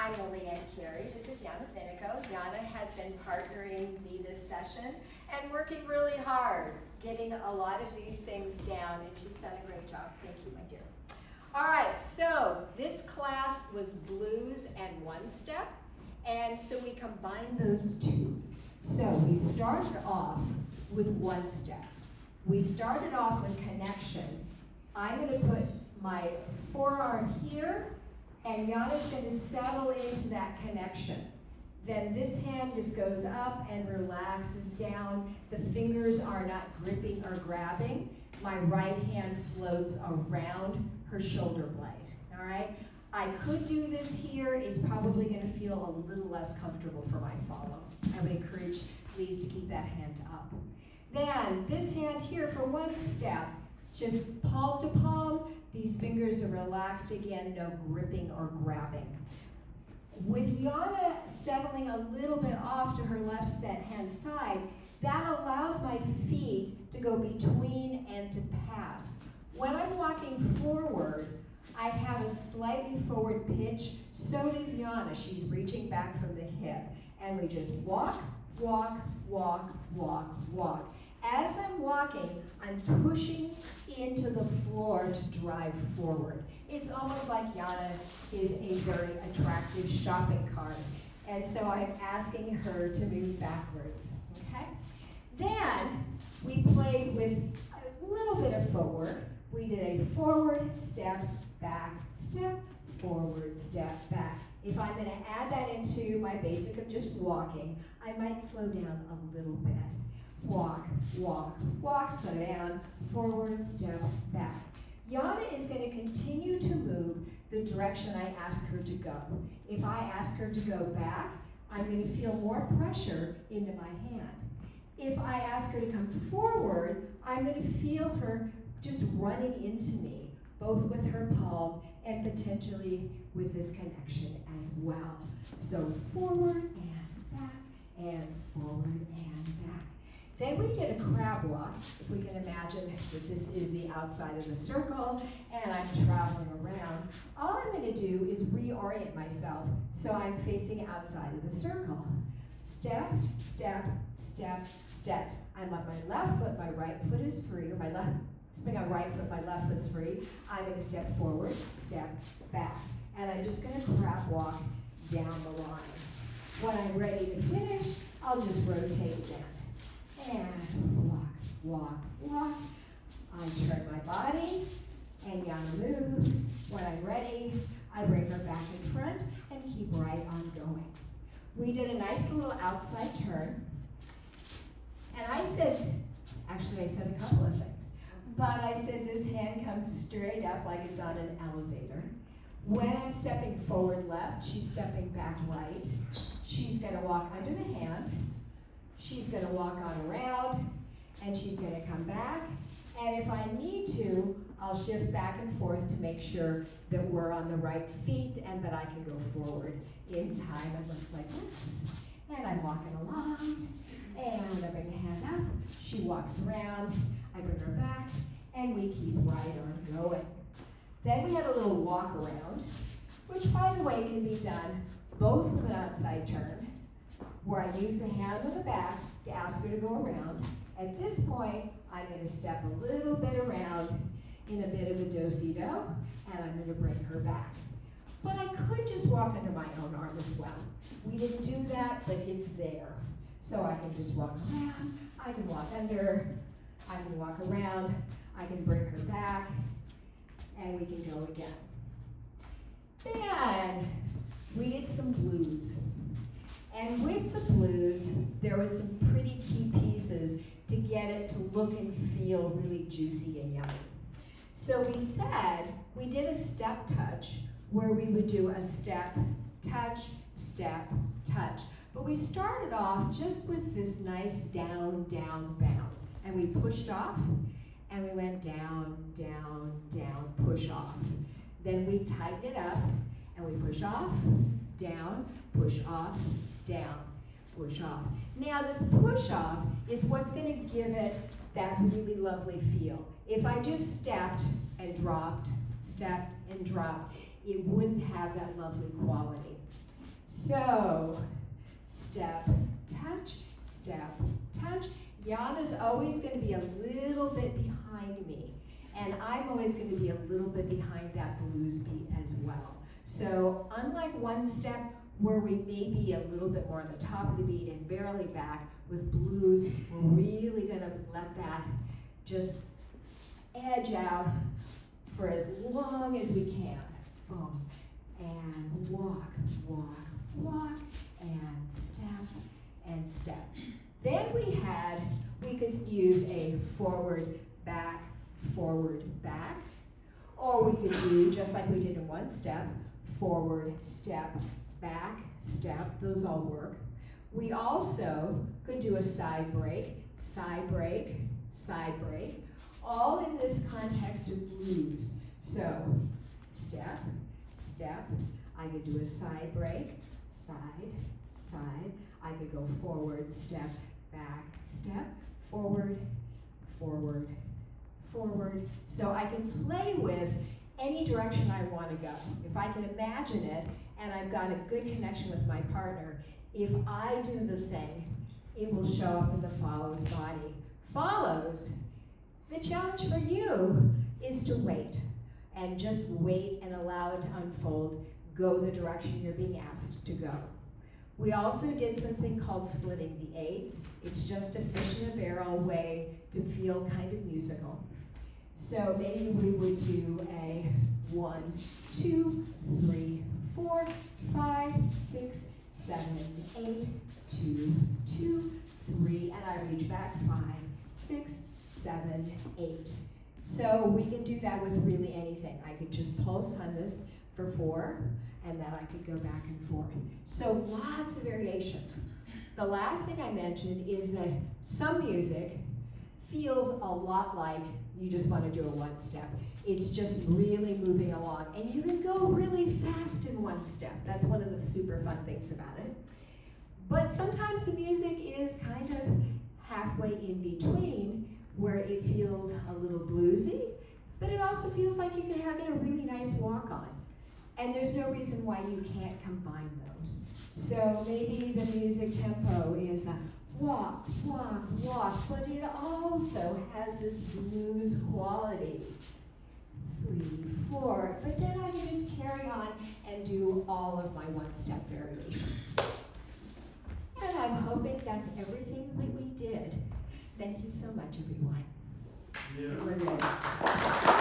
I'm Lilli Ann Carey. This is Yana Vinico. Yana has been partnering me this session and working really hard, getting a lot of these things down, and she's done a great job. Thank you, my dear. All right, so this class was blues and one step, and so we combined those two. So we started off with one step. We started off with connection. I'm going to put my forearm here, and Yana's going to settle into that connection. Then this hand just goes up and relaxes down. The fingers are not gripping or grabbing. My right hand floats around her shoulder blade, all right? I could do this here. It's probably going to feel a little less comfortable for my follow. I would encourage please to keep that hand up. Then this hand here for one step, it's just palm to palm. These fingers are relaxed again, no gripping or grabbing. With Yana settling a little bit off to her left hand side, that allows my feet to go between and to pass. When I'm walking forward, I have a slightly forward pitch. So does Yana. She's reaching back from the hip. And we just walk, walk, walk, walk, walk. As I'm walking, I'm pushing into the floor to drive forward. It's almost like Yana is a very attractive shopping cart. And so I'm asking her to move backwards, okay? Then we played with a little bit of footwork. We did a forward, step, forward, step, back. If I'm gonna add that into my basic of just walking, I might slow down a little bit. Walk, walk, walk, slow down, forward, step, back. Yana is going to continue to move the direction I ask her to go. If I ask her to go back, I'm going to feel more pressure into my hand. If I ask her to come forward, I'm going to feel her just running into me, both with her palm and potentially with this connection as well. So forward and back, and forward and back. Then we did a crab walk. If we can imagine that this is the outside of the circle and I'm traveling around, all I'm going to do is reorient myself so I'm facing outside of the circle. Step, step, step, step. I'm on my left foot, my right foot is free, or my left, spring on right foot, my left foot's free. I'm going to step forward, step back. And I'm just going to crab walk down the line. When I'm ready to finish, I'll just rotate again. And walk, walk, walk. I turn my body, and Yana moves. When I'm ready, I bring her back in front and keep right on going. We did a nice little outside turn. And I said a couple of things. But I said this hand comes straight up like it's on an elevator. When I'm stepping forward left, she's stepping back right. She's going to walk under the hand. She's going to walk on around, and she's going to come back. And if I need to, I'll shift back and forth to make sure that we're on the right feet and that I can go forward in time. It looks like this. And I'm walking along, and I bring the hand up. She walks around. I bring her back, and we keep right on going. Then we had a little walk around, which, by the way, can be done both with an outside turn, where I use the hand on the back to ask her to go around. At this point, I'm going to step a little bit around in a bit of a do-si-do, and I'm going to bring her back. But I could just walk under my own arm as well. We didn't do that, but it's there. So I can just walk around, I can walk under, I can walk around, I can bring her back, and we can go again. Then we did some blues. And with the blues, there was some pretty key pieces to get it to look and feel really juicy and yummy. So we said we did a step touch where we would do a step, touch, touch. But we started off just with this nice down, down bounce. And we pushed off, and we went down, down, down, push off. Then we tightened it up, and we push off, down, push off, down, push off. Now this push off is what's going to give it that really lovely feel. If I just stepped and dropped, it wouldn't have that lovely quality. So, step, touch, step, touch. Yana's always going to be a little bit behind me, and I'm always going to be a little bit behind that blues beat as well. So unlike one step where we may be a little bit more on the top of the beat and barely back, with blues, we're really going to let that just edge out for as long as we can. Boom. And walk, walk, walk, and step, and step. Then we could use a forward, back, or we could do, just like we did in one step, forward, step, back, step, those all work. We also could do a side break, all in this context of blues. So, step, step, I could do a side break, side, side, I could go forward, step, back, step, forward, forward, forward. So I can play with any direction I want to go. If I can imagine it, and I've got a good connection with my partner, if I do the thing, it will show up in the follows body. Follows, the challenge for you is to wait, and just wait and allow it to unfold, go the direction you're being asked to go. We also did something called splitting the eights. It's just a fish in a barrel way to feel kind of musical. So maybe we would do a 1, 2, 3, 4, 5, 6, 7, 8, 2, 2, 3, and I reach back 5, 6, 7, 8. So we can do that with really anything. I could just pulse on this for 4, and then I could go back and forth. So lots of variations. The last thing I mentioned is that some music feels a lot like you just want to do a one step. It's just really moving along, and you can go really fast in one step. That's one of the super fun things about it. But sometimes the music is kind of halfway in between, where it feels a little bluesy, but it also feels like you can have a really nice walk on. And there's no reason why you can't combine those. So maybe the music tempo is a walk, walk, walk, but it also has this blues quality. 3, 4, but then I can just carry on and do all of my one-step variations. And I'm hoping that's everything that we did. Thank you so much, everyone. Yeah. We're ready.